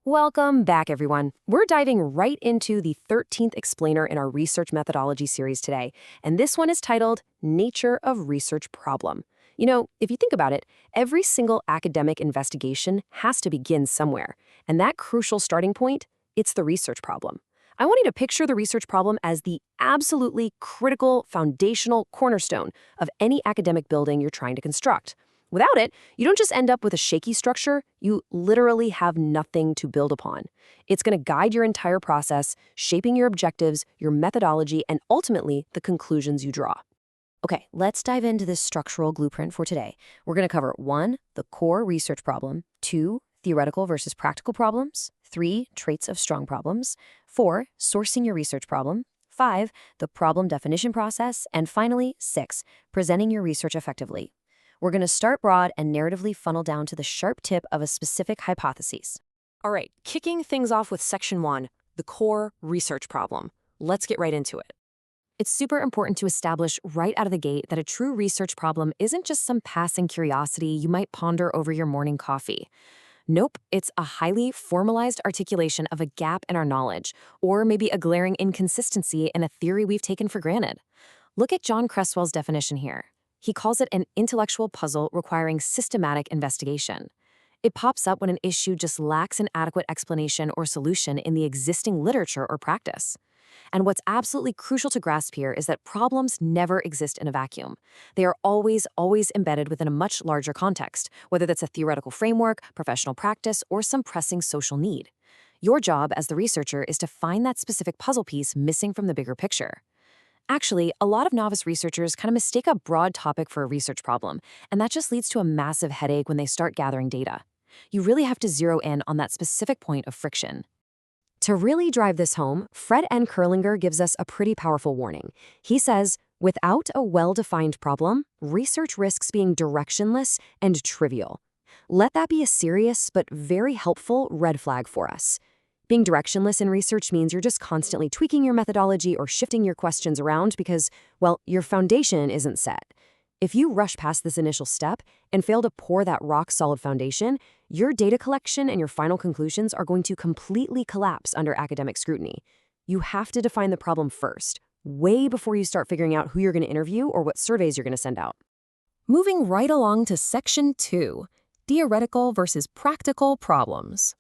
Welcome back, everyone. We're diving right into the 13th explainer in our research methodology series today, and this one is titled Nature of Research Problem. If you think about it, every single academic investigation has to begin somewhere, and that crucial starting point, it's the research problem. I want you to picture the research problem as the absolutely critical, foundational cornerstone of any academic building you're trying to construct. Without it, you don't just end up with a shaky structure, you literally have nothing to build upon. It's going to guide your entire process, shaping your objectives, your methodology, and ultimately the conclusions you draw. Okay, let's dive into this structural blueprint for today. We're going to cover 1, the core research problem, 2, theoretical versus practical problems, 3, traits of strong problems, 4, sourcing your research problem, 5, the problem definition process, and finally, 6, presenting your research effectively. We're going to start broad and narratively funnel down to the sharp tip of a specific hypothesis. All right, kicking things off with section 1, the core research problem. Let's get right into it. It's super important to establish right out of the gate that a true research problem isn't just some passing curiosity you might ponder over your morning coffee. Nope, it's a highly formalized articulation of a gap in our knowledge, or maybe a glaring inconsistency in a theory we've taken for granted. Look at John Cresswell's definition here. He calls it an intellectual puzzle requiring systematic investigation. It pops up when an issue just lacks an adequate explanation or solution in the existing literature or practice. And what's absolutely crucial to grasp here is that problems never exist in a vacuum. They are always embedded within a much larger context, whether that's a theoretical framework, professional practice, or some pressing social need. Your job as the researcher is to find that specific puzzle piece missing from the bigger picture. Actually, a lot of novice researchers kind of mistake a broad topic for a research problem, and that just leads to a massive headache when they start gathering data. You really have to zero in on that specific point of friction. To really drive this home, Fred N. Kurlinger gives us a pretty powerful warning. He says, without a well-defined problem, research risks being directionless and trivial. Let that be a serious but very helpful red flag for us. Being directionless in research means you're just constantly tweaking your methodology or shifting your questions around because, well, your foundation isn't set. If you rush past this initial step and fail to pour that rock-solid foundation, your data collection and your final conclusions are going to completely collapse under academic scrutiny. You have to define the problem first, way before you start figuring out who you're going to interview or what surveys you're going to send out. Moving right along to section 2, theoretical versus practical problems.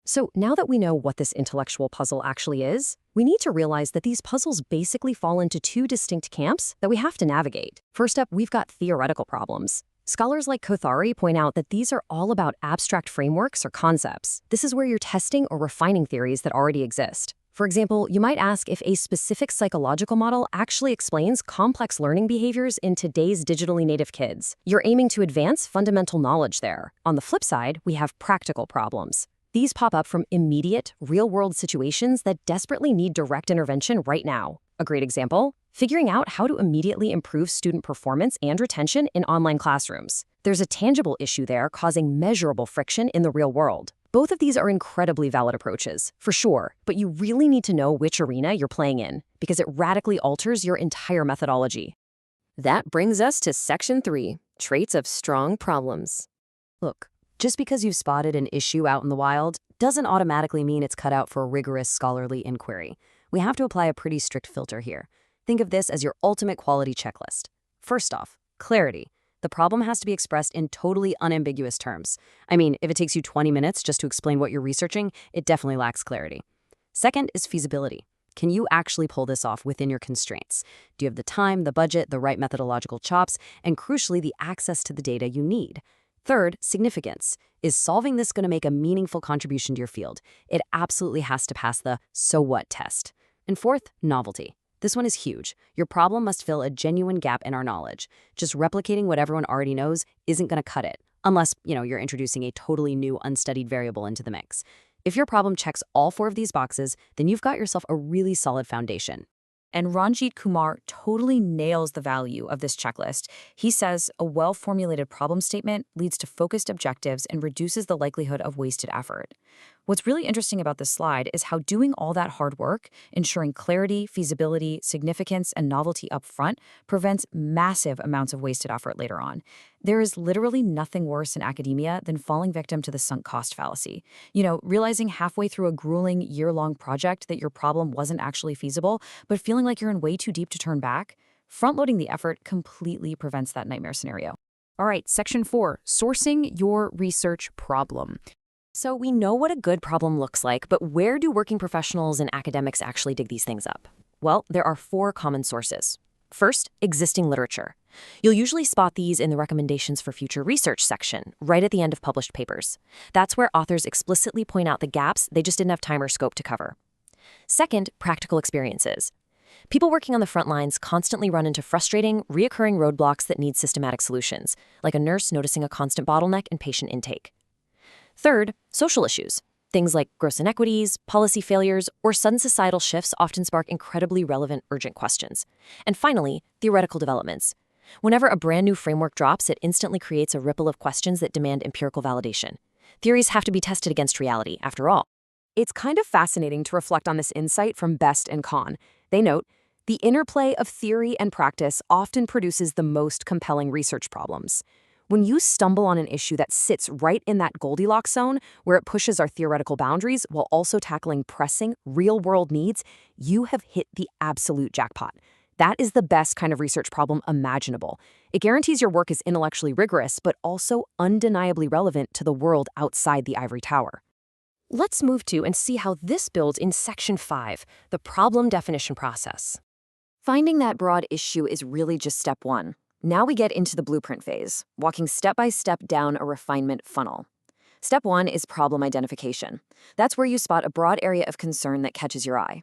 So now that we know what this intellectual puzzle actually is, we need to realize that these puzzles basically fall into 2 distinct camps that we have to navigate. First up, we've got theoretical problems. Scholars like Kothari point out that these are all about abstract frameworks or concepts. This is where you're testing or refining theories that already exist. For example, you might ask if a specific psychological model actually explains complex learning behaviors in today's digitally native kids. You're aiming to advance fundamental knowledge there. On the flip side, we have practical problems. These pop up from immediate, real-world situations that desperately need direct intervention right now. A great example, figuring out how to immediately improve student performance and retention in online classrooms. There's a tangible issue there causing measurable friction in the real world. Both of these are incredibly valid approaches, for sure, but you really need to know which arena you're playing in, because it radically alters your entire methodology. That brings us to section 3, traits of strong problems. Look, just because you've spotted an issue out in the wild doesn't automatically mean it's cut out for a rigorous scholarly inquiry. We have to apply a pretty strict filter here. Think of this as your ultimate quality checklist. First off, clarity. The problem has to be expressed in totally unambiguous terms. I mean, if it takes you 20 minutes just to explain what you're researching, it definitely lacks clarity. Second is feasibility. Can you actually pull this off within your constraints? Do you have the time, the budget, the right methodological chops, and crucially, the access to the data you need? Third, significance. Is solving this going to make a meaningful contribution to your field? It absolutely has to pass the so what test. And fourth, novelty. This one is huge. Your problem must fill a genuine gap in our knowledge. Just replicating what everyone already knows isn't going to cut it, unless, you're introducing a totally new unstudied variable into the mix. If your problem checks all 4 of these boxes, then you've got yourself a really solid foundation. And Ranjit Kumar totally nails the value of this checklist. He says a well-formulated problem statement leads to focused objectives and reduces the likelihood of wasted effort. What's really interesting about this slide is how doing all that hard work, ensuring clarity, feasibility, significance, and novelty up front, prevents massive amounts of wasted effort later on. There is literally nothing worse in academia than falling victim to the sunk cost fallacy. Realizing halfway through a grueling year-long project that your problem wasn't actually feasible, but feeling like you're in way too deep to turn back. Front-loading the effort completely prevents that nightmare scenario. All right, section 4, sourcing your research problem. So we know what a good problem looks like, but where do working professionals and academics actually dig these things up? Well, there are 4 common sources. First, existing literature. You'll usually spot these in the recommendations for future research section, right at the end of published papers. That's where authors explicitly point out the gaps they just didn't have time or scope to cover. Second, practical experiences. People working on the front lines constantly run into frustrating, reoccurring roadblocks that need systematic solutions, like a nurse noticing a constant bottleneck in patient intake. Third, social issues. Things like gross inequities, policy failures, or sudden societal shifts often spark incredibly relevant, urgent questions. And finally, theoretical developments. Whenever a brand new framework drops, it instantly creates a ripple of questions that demand empirical validation. Theories have to be tested against reality, after all. It's kind of fascinating to reflect on this insight from Best and Kahn. They note, the interplay of theory and practice often produces the most compelling research problems. When you stumble on an issue that sits right in that Goldilocks zone, where it pushes our theoretical boundaries while also tackling pressing, real-world needs, you have hit the absolute jackpot. That is the best kind of research problem imaginable. It guarantees your work is intellectually rigorous, but also undeniably relevant to the world outside the ivory tower. Let's move to and see how this builds in section 5, the problem definition process. Finding that broad issue is really just step 1. Now we get into the blueprint phase, walking step by step down a refinement funnel. Step 1 is problem identification. That's where you spot a broad area of concern that catches your eye.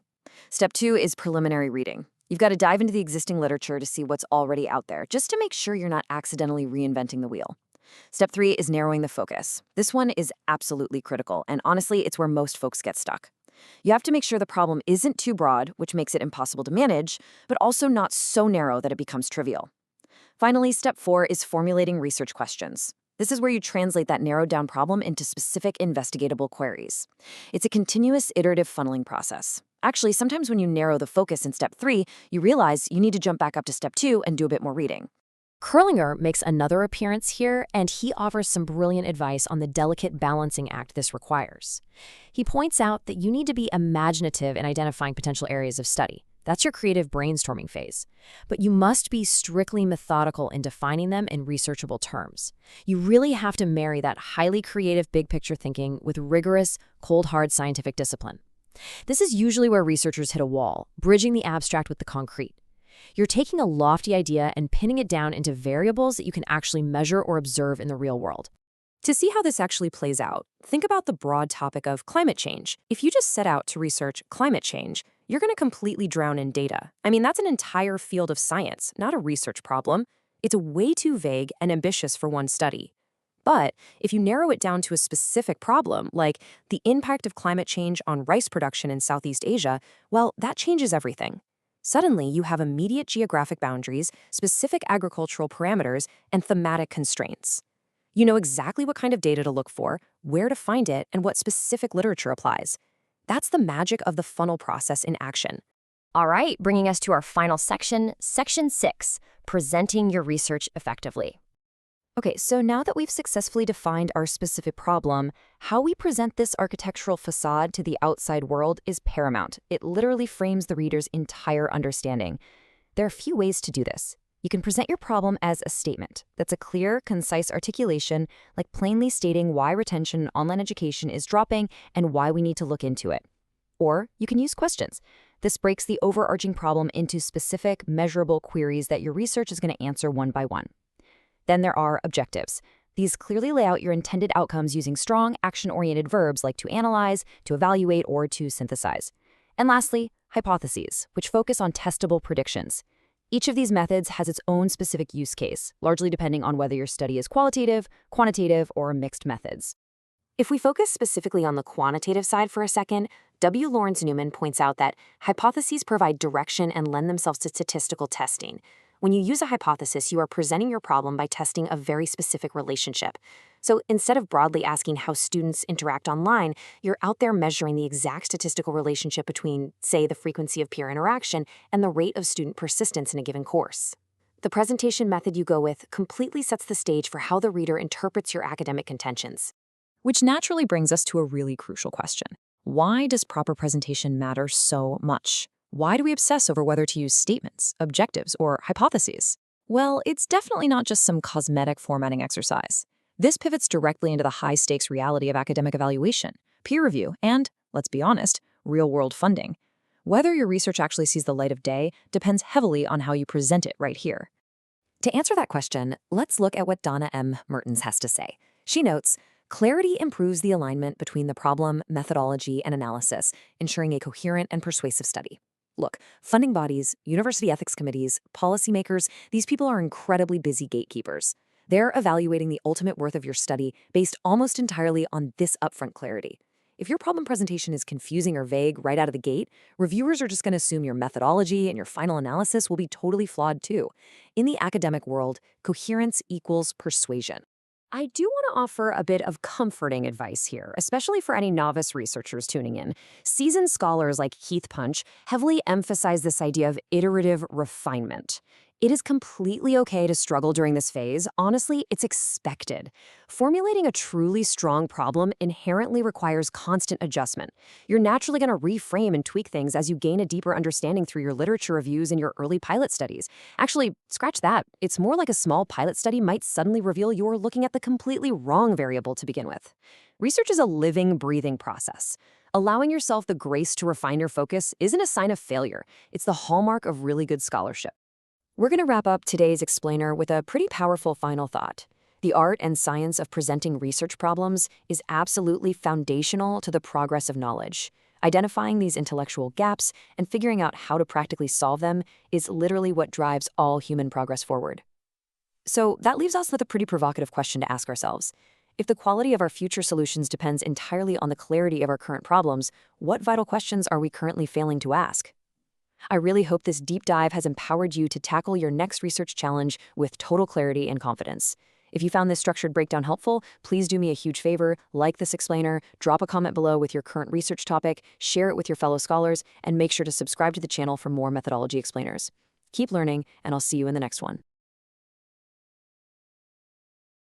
Step 2 is preliminary reading. You've got to dive into the existing literature to see what's already out there, just to make sure you're not accidentally reinventing the wheel. Step 3 is narrowing the focus. This one is absolutely critical, and honestly, it's where most folks get stuck. You have to make sure the problem isn't too broad, which makes it impossible to manage, but also not so narrow that it becomes trivial. Finally, step 4 is formulating research questions. This is where you translate that narrowed down problem into specific investigatable queries. It's a continuous iterative funneling process. Actually, sometimes when you narrow the focus in step 3, you realize you need to jump back up to step 2 and do a bit more reading. Kurlinger makes another appearance here, and he offers some brilliant advice on the delicate balancing act this requires. He points out that you need to be imaginative in identifying potential areas of study. That's your creative brainstorming phase. But you must be strictly methodical in defining them in researchable terms. You really have to marry that highly creative big picture thinking with rigorous, cold hard scientific discipline. This is usually where researchers hit a wall, bridging the abstract with the concrete. You're taking a lofty idea and pinning it down into variables that you can actually measure or observe in the real world. To see how this actually plays out, think about the broad topic of climate change. If you just set out to research climate change, you're going to completely drown in data. I mean, that's an entire field of science, not a research problem. It's way too vague and ambitious for one study. But if you narrow it down to a specific problem, like the impact of climate change on rice production in Southeast Asia, well, that changes everything. Suddenly, you have immediate geographic boundaries, specific agricultural parameters, and thematic constraints. You know exactly what kind of data to look for, where to find it, and what specific literature applies. That's the magic of the funnel process in action. All right, bringing us to our final section, section 6, presenting your research effectively. Okay, so now that we've successfully defined our specific problem, how we present this architectural facade to the outside world is paramount. It literally frames the reader's entire understanding. There are a few ways to do this. You can present your problem as a statement. That's a clear, concise articulation, like plainly stating why retention in online education is dropping and why we need to look into it. Or you can use questions. This breaks the overarching problem into specific, measurable queries that your research is going to answer one by one. Then there are objectives. These clearly lay out your intended outcomes using strong, action-oriented verbs like to analyze, to evaluate, or to synthesize. And lastly, hypotheses, which focus on testable predictions. Each of these methods has its own specific use case, largely depending on whether your study is qualitative, quantitative, or mixed methods. If we focus specifically on the quantitative side for a second, W. Lawrence Newman points out that hypotheses provide direction and lend themselves to statistical testing. When you use a hypothesis, you are presenting your problem by testing a very specific relationship. So instead of broadly asking how students interact online, you're out there measuring the exact statistical relationship between, say, the frequency of peer interaction and the rate of student persistence in a given course. The presentation method you go with completely sets the stage for how the reader interprets your academic contentions. Which naturally brings us to a really crucial question. Why does proper presentation matter so much? Why do we obsess over whether to use statements, objectives, or hypotheses? Well, it's definitely not just some cosmetic formatting exercise. This pivots directly into the high-stakes reality of academic evaluation, peer review, and, let's be honest, real-world funding. Whether your research actually sees the light of day depends heavily on how you present it right here. To answer that question, let's look at what Donna M. Mertens has to say. She notes, clarity improves the alignment between the problem, methodology, and analysis, ensuring a coherent and persuasive study. Look, funding bodies, university ethics committees, policymakers, these people are incredibly busy gatekeepers. They're evaluating the ultimate worth of your study based almost entirely on this upfront clarity. If your problem presentation is confusing or vague right out of the gate, reviewers are just going to assume your methodology and your final analysis will be totally flawed too. In the academic world, coherence equals persuasion. I do want to offer a bit of comforting advice here, especially for any novice researchers tuning in. Seasoned scholars like Keith Punch heavily emphasize this idea of iterative refinement. It is completely okay to struggle during this phase. Honestly, it's expected. Formulating a truly strong problem inherently requires constant adjustment. You're naturally going to reframe and tweak things as you gain a deeper understanding through your literature reviews and your early pilot studies. Actually, scratch that. It's more like a small pilot study might suddenly reveal you're looking at the completely wrong variable to begin with. Research is a living, breathing process. Allowing yourself the grace to refine your focus isn't a sign of failure. It's the hallmark of really good scholarship. We're going to wrap up today's explainer with a pretty powerful final thought. The art and science of presenting research problems is absolutely foundational to the progress of knowledge. Identifying these intellectual gaps and figuring out how to practically solve them is literally what drives all human progress forward. So that leaves us with a pretty provocative question to ask ourselves. If the quality of our future solutions depends entirely on the clarity of our current problems, what vital questions are we currently failing to ask? I really hope this deep dive has empowered you to tackle your next research challenge with total clarity and confidence. If you found this structured breakdown helpful, please do me a huge favor, like this explainer, drop a comment below with your current research topic, share it with your fellow scholars, and make sure to subscribe to the channel for more methodology explainers. Keep learning, and I'll see you in the next one.